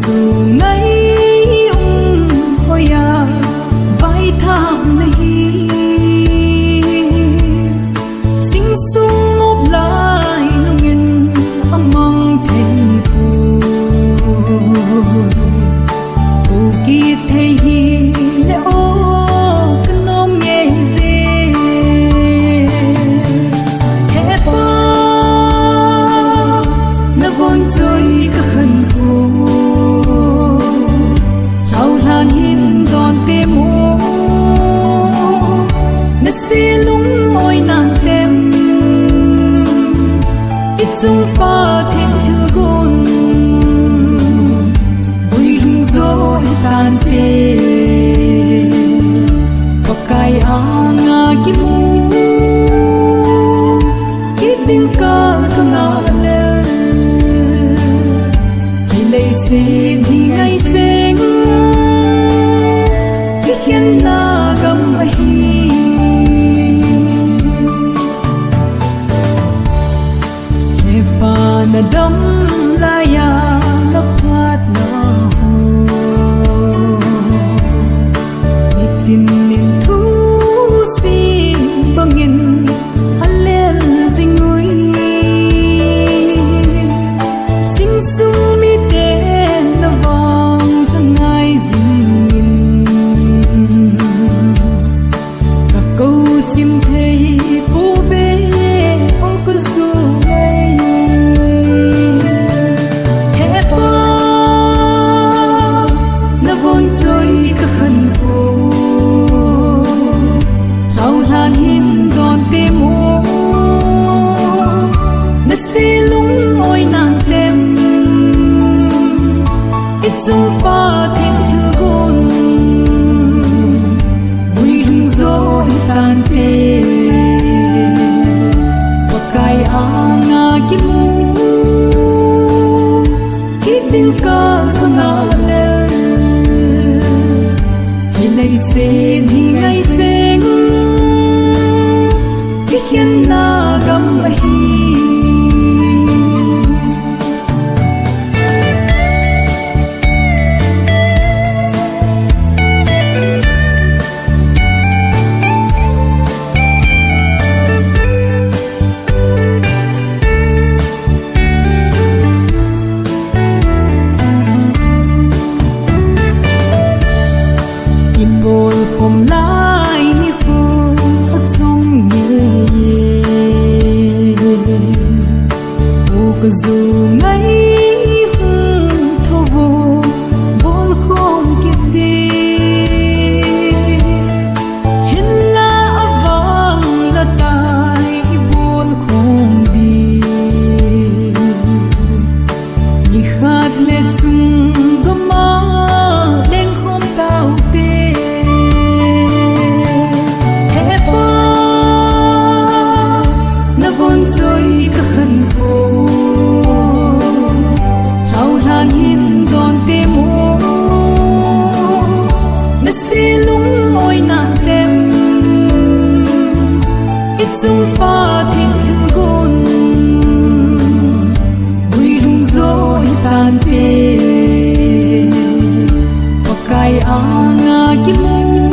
dù ngấy hồi à vai thảm này sinh sung ngốc lại nông nhân among thầy phù kỳ thầy lẽ ô cân ông nghe dê thế ba nó vốn rồi cả khẩn khổ thao than hin đòn tê mô nó xê lúng ôi nàng tem ít dung pa thêm thương gôn vui lung gió tan tê pakai anga ki mu ki ting ka kana le ki lei se ni ngai cheng ki hian na gam a hi he pa na dam la ya na phat na ho tin nin thu sin bangin alel zingui sing sum mi ten na wang tangai zingin ka câu chim thei pu be o ko zu ngai he pa na bon choi ka khan ko hin đòn tê mô nó xê lúng ôi nàng tem ít dung pa thêm thư gôn vui lung gió tan tê pakai anga ki mu ki ting ka kana le ki lei se ni ngai cheng hiền na gam a hi im bol pom lai ni fu chong ye dù ngấy hung thô vô bol không kịp đi hin la vang la tai bol không đi ni khát lệ chung gama đen không tao tê thế ba na bon trôi cả khẩn khổ hin đòn tê mô nó xê lúng ôi nàng tem ít dung pa thêm thương gôn vui lung gió tan tê pakai anga ki mu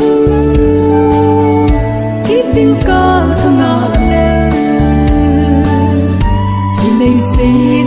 ki ting ka kana le ki lei se